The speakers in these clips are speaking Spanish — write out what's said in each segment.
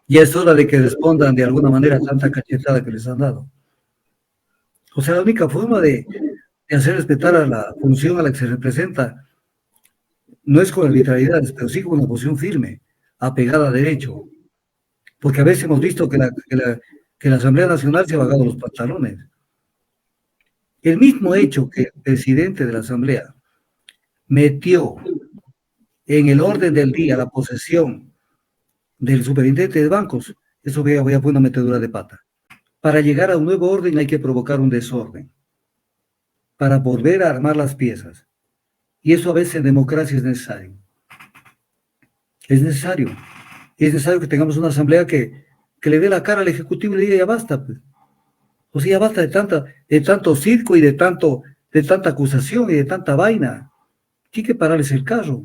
Ya es hora de que respondan de alguna manera a tanta cachetada que les han dado. O sea, la única forma de hacer respetar a la función a la que se representa no es con arbitrariedades, pero sí con una posición firme, apegada a derecho. Porque a veces hemos visto que la Asamblea Nacional se ha bajado los pantalones. El mismo hecho que el presidente de la Asamblea metió en el orden del día la posesión del superintendente de bancos, eso fue una metedura de pata. Para llegar a un nuevo orden hay que provocar un desorden, para volver a armar las piezas. Y eso a veces en democracia es necesario. Es necesario. Es necesario que tengamos una asamblea que le dé la cara al Ejecutivo y le diga ya basta, pues. O sea, ya basta de tanto circo y de tanta acusación y de tanta vaina. Tiene que pararles el carro.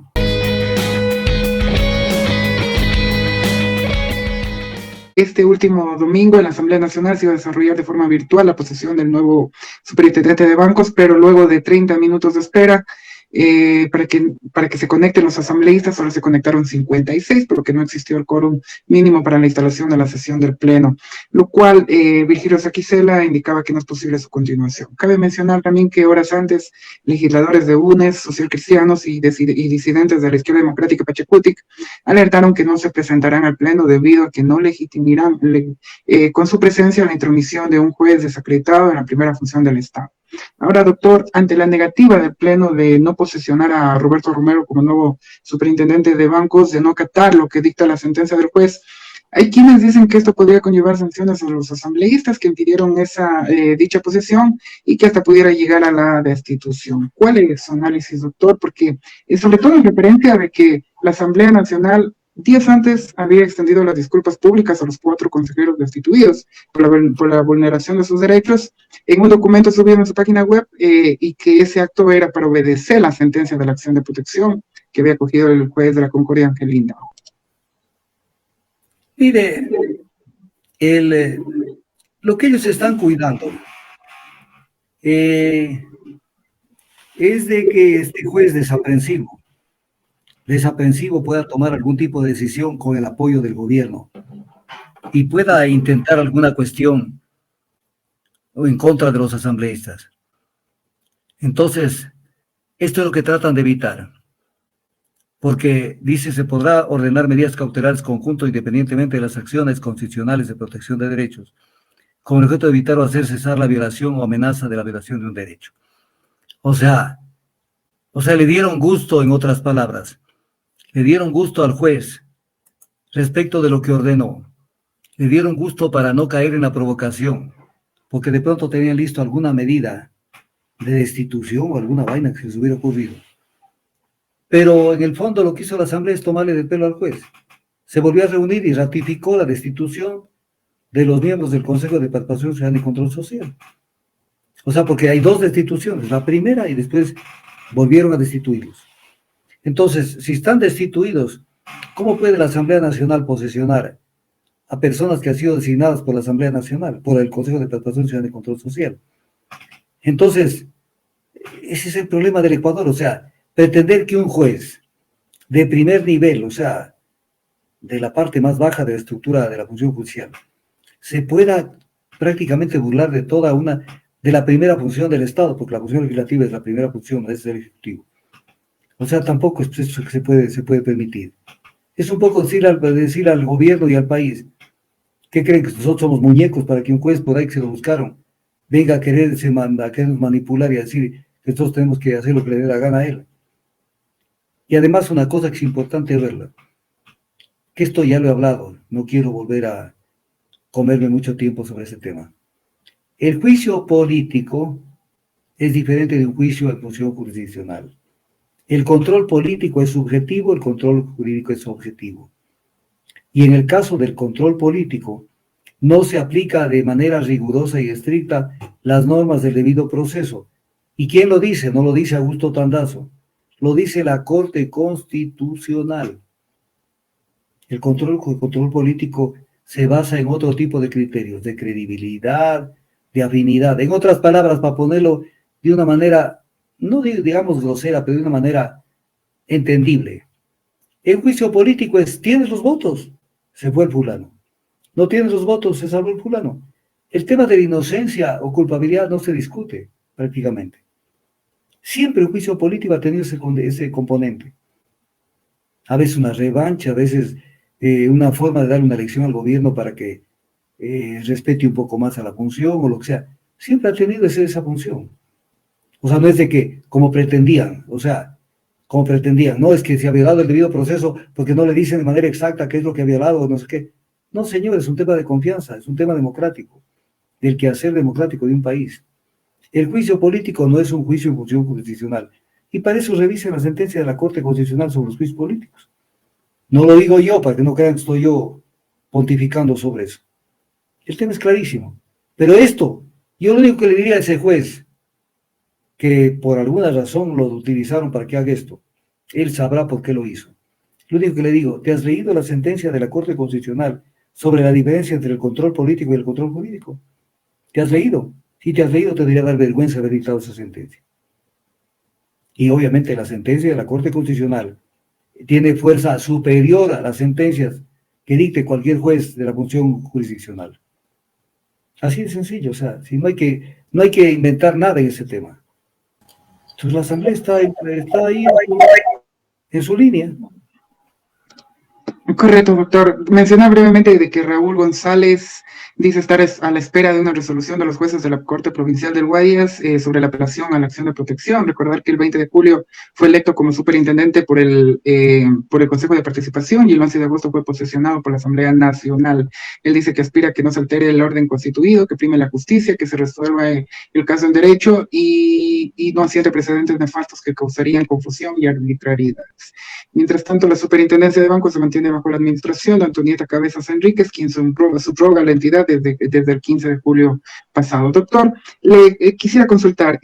Este último domingo en la Asamblea Nacional se iba a desarrollar de forma virtual la posesión del nuevo superintendente de bancos, pero luego de 30 minutos de espera, para que se conecten los asambleístas, solo se conectaron 56, porque no existió el quórum mínimo para la instalación de la sesión del Pleno, lo cual Virgilio Saquicela indicaba que no es posible su continuación. Cabe mencionar también que horas antes, legisladores de UNES, socialcristianos y disidentes de la izquierda democrática Pachacutic alertaron que no se presentarán al Pleno debido a que no legitimarán con su presencia la intromisión de un juez desacreditado en la primera función del Estado. Ahora, doctor, ante la negativa del Pleno de no posesionar a Roberto Romero como nuevo superintendente de bancos, de no acatar lo que dicta la sentencia del juez, hay quienes dicen que esto podría conllevar sanciones a los asambleístas que impidieron dicha posesión y que hasta pudiera llegar a la destitución. ¿Cuál es su análisis, doctor? Porque sobre todo en referencia de que la Asamblea Nacional días antes había extendido las disculpas públicas a los 4 consejeros destituidos por la vulneración de sus derechos en un documento subido en su página web y que ese acto era para obedecer la sentencia de la acción de protección que había cogido el juez de la Concordia, Angelina. Mire, lo que ellos están cuidando es de que este juez desaprensivo pueda tomar algún tipo de decisión con el apoyo del gobierno y pueda intentar alguna cuestión en contra de los asambleístas. Entonces, esto es lo que tratan de evitar, porque dice se podrá ordenar medidas cautelares conjunto independientemente de las acciones constitucionales de protección de derechos, con el objeto de evitar o hacer cesar la violación o amenaza de la violación de un derecho. O sea, le dieron gusto, en otras palabras, le dieron gusto al juez respecto de lo que ordenó. Le dieron gusto para no caer en la provocación, porque de pronto tenían listo alguna medida de destitución o alguna vaina que se les hubiera ocurrido. Pero en el fondo lo que hizo la Asamblea es tomarle del pelo al juez. Se volvió a reunir y ratificó la destitución de los miembros del Consejo de Participación Ciudadana y Control Social. O sea, porque hay 2 destituciones, la primera y después volvieron a destituirlos. Entonces, si están destituidos, ¿cómo puede la Asamblea Nacional posesionar a personas que han sido designadas por la Asamblea Nacional, por el Consejo de Participación Ciudadana y Control Social? Entonces, ese es el problema del Ecuador, o sea, pretender que un juez de primer nivel, o sea, de la parte más baja de la estructura de la función judicial, se pueda prácticamente burlar de la primera función del Estado, porque la función legislativa es la primera función, es el Ejecutivo. O sea, tampoco es eso que se puede permitir. Es un poco decir al gobierno y al país, ¿qué creen? Que nosotros somos muñecos para que un juez por ahí que se lo buscaron venga a querernos manipular y a decir que nosotros tenemos que hacer lo que le dé la gana a él. Y además una cosa que es importante verla, que esto ya lo he hablado, no quiero volver a comerme mucho tiempo sobre ese tema. El juicio político es diferente de un juicio en función jurisdiccional. El control político es subjetivo, el control jurídico es objetivo. Y en el caso del control político, no se aplica de manera rigurosa y estricta las normas del debido proceso. ¿Y quién lo dice? No lo dice Augusto Tandazo, lo dice la Corte Constitucional. El control político se basa en otro tipo de criterios, de credibilidad, de afinidad. En otras palabras, para ponerlo de una manera, no digamos grosera, pero de una manera entendible. El juicio político es, ¿tienes los votos? Se fue el fulano. No tienes los votos, se salvó el fulano. El tema de la inocencia o culpabilidad no se discute prácticamente. Siempre el juicio político ha tenido ese componente. A veces una revancha, a veces una forma de dar una lección al gobierno para que respete un poco más a la función o lo que sea. Siempre ha tenido esa función. O sea, no es de que, como pretendían, no es que se ha violado el debido proceso porque no le dicen de manera exacta qué es lo que ha violado o no sé qué. No, señor, es un tema de confianza, es un tema democrático, del quehacer democrático de un país. El juicio político no es un juicio en función jurisdiccional. Y para eso revisen la sentencia de la Corte Constitucional sobre los juicios políticos. No lo digo yo, para que no crean que estoy yo pontificando sobre eso. El tema es clarísimo. Pero esto, yo lo único que le diría a ese juez, que por alguna razón lo utilizaron para que haga esto, él sabrá por qué lo hizo. Lo único que le digo, ¿te has leído la sentencia de la Corte Constitucional sobre la diferencia entre el control político y el control jurídico? ¿Te has leído? Si te has leído, te debería dar vergüenza haber dictado esa sentencia. Y obviamente la sentencia de la Corte Constitucional tiene fuerza superior a las sentencias que dicte cualquier juez de la función jurisdiccional. Así de sencillo, o sea, si no hay que inventar nada en ese tema. Entonces la Asamblea está ahí en su línea. Correcto, doctor. Menciona brevemente de que Raúl González dice estar a la espera de una resolución de los jueces de la Corte Provincial del Guayas sobre la apelación a la acción de protección. Recordar que el 20 de julio fue electo como superintendente por el Consejo de Participación y el 11 de agosto fue posesionado por la Asamblea Nacional. Él dice que aspira a que no se altere el orden constituido, que prime la justicia, que se resuelva el caso en derecho y no asiente precedentes nefastos que causarían confusión y arbitrariedades. Mientras tanto, la superintendencia de bancos se mantiene bajo la administración de Antonieta Cabezas Enríquez, quien subroga la entidad desde el 15 de julio pasado. Doctor, le quisiera consultar,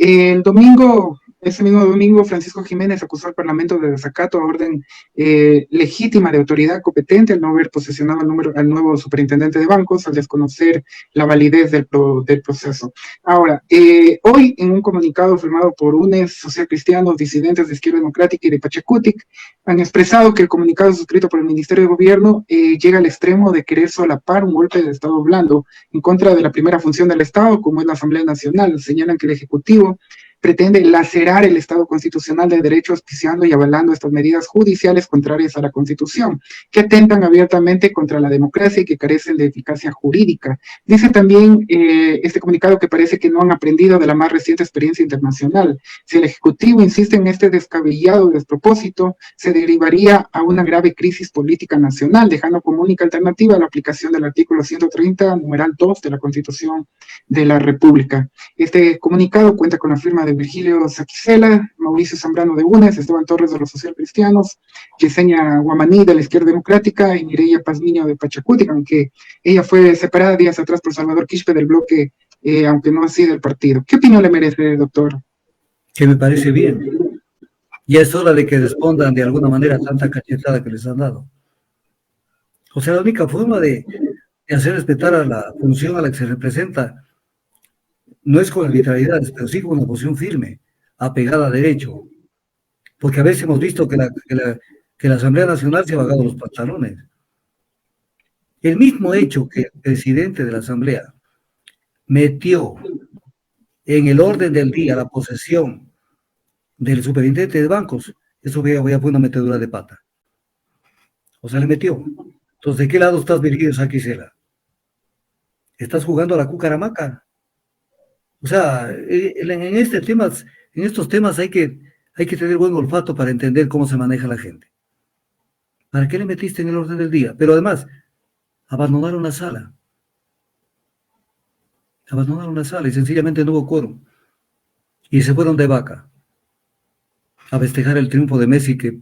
ese mismo domingo, Francisco Jiménez acusó al Parlamento de desacato a orden legítima de autoridad competente al no haber posesionado al nuevo superintendente de bancos, al desconocer la validez del proceso. Ahora, hoy en un comunicado firmado por UNES, socialcristianos, disidentes de Izquierda Democrática y de Pachacutic, han expresado que el comunicado suscrito por el Ministerio de Gobierno llega al extremo de querer solapar un golpe de Estado blando en contra de la primera función del Estado, como es la Asamblea Nacional. Señalan que el Ejecutivo pretende lacerar el Estado constitucional de derecho auspiciando y avalando estas medidas judiciales contrarias a la Constitución, que atentan abiertamente contra la democracia y que carecen de eficacia jurídica. Dice también este comunicado que parece que no han aprendido de la más reciente experiencia internacional. Si el Ejecutivo insiste en este descabellado despropósito, se derivaría a una grave crisis política nacional, dejando como única alternativa la aplicación del artículo 130, numeral 2 de la Constitución de la República. Este comunicado cuenta con la firma de Virgilio Saquicela, Mauricio Zambrano de UNES, Esteban Torres de los Socialcristianos, Yesenia Guamaní de la Izquierda Democrática y Mireya Pazmiño de Pachacutic, aunque ella fue separada días atrás por Salvador Quispe del bloque, aunque no así del partido. ¿Qué opinión le merece, doctor? Que me parece bien. Ya es hora de que respondan de alguna manera a tanta cachetada que les han dado. O sea, la única forma de hacer respetar a la función a la que se representa no es con arbitrariedades, pero sí con una posición firme, apegada a derecho. Porque a veces hemos visto que la Asamblea Nacional se ha bajado los pantalones. El mismo hecho que el presidente de la Asamblea metió en el orden del día la posesión del superintendente de bancos, eso fue una metedura de pata. O sea, le metió. Entonces, ¿de qué lado estás, Virgilio Saquicela? ¿Estás jugando a la cucaramaca? O sea, en estos temas hay que tener buen olfato para entender cómo se maneja la gente. ¿Para qué le metiste en el orden del día? Pero además, abandonaron la sala. Abandonaron la sala y sencillamente no hubo quórum. Y se fueron de vaca a festejar el triunfo de Messi, que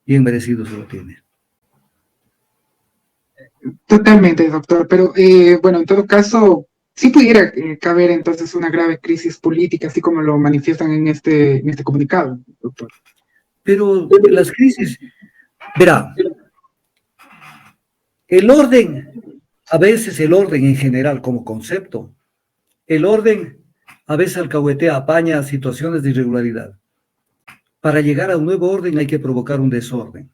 bien merecido se lo tiene. Totalmente, doctor. Pero bueno, en todo caso, sí pudiera caber entonces una grave crisis política, así como lo manifiestan en este comunicado, doctor. Pero las crisis, verá, el orden, a veces el orden en general como concepto, el orden a veces alcahuetea, apaña situaciones de irregularidad. Para llegar a un nuevo orden hay que provocar un desorden,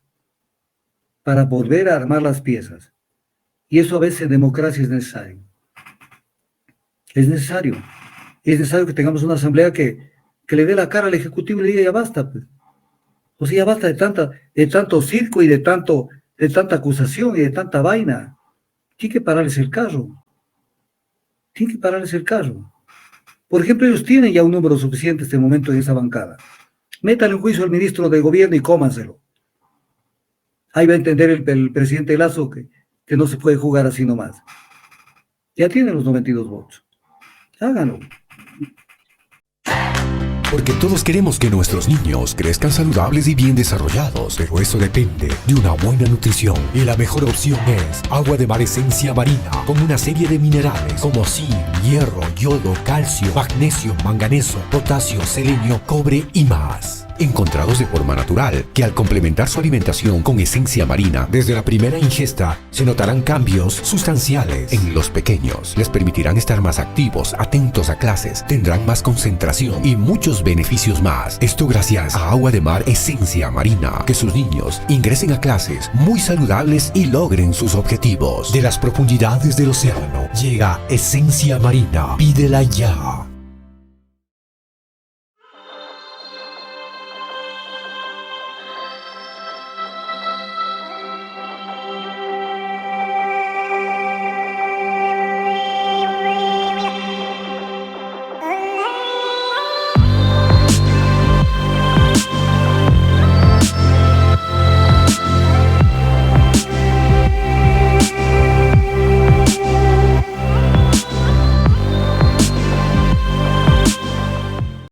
para volver a armar las piezas. Y eso a veces en democracia es necesario. Es necesario. Es necesario que tengamos una asamblea que le dé la cara al Ejecutivo y le diga, ya basta, pues. O sea, ya basta de tanto circo y de tanta acusación y de tanta vaina. Tiene que pararles el carro. Tiene que pararles el carro. Por ejemplo, ellos tienen ya un número suficiente en este momento en esa bancada. Métanle un juicio al ministro de Gobierno y cómanselo. Ahí va a entender el presidente Lazo que no se puede jugar así nomás. Ya tienen los 92 votos. Háganlo. Porque todos queremos que nuestros niños crezcan saludables y bien desarrollados, pero eso depende de una buena nutrición. Y la mejor opción es Agua de Mar Esencia Marina, con una serie de minerales como zinc, hierro, yodo, calcio, magnesio, manganeso, potasio, selenio, cobre y más. Encontrados de forma natural, que al complementar su alimentación con esencia marina, desde la primera ingesta, se notarán cambios sustanciales en los pequeños. Les permitirán estar más activos, atentos a clases, tendrán más concentración y muchos beneficios más. Esto gracias a Agua de Mar Esencia Marina. Que sus niños ingresen a clases muy saludables y logren sus objetivos. De las profundidades del océano, llega Esencia Marina. Pídela ya.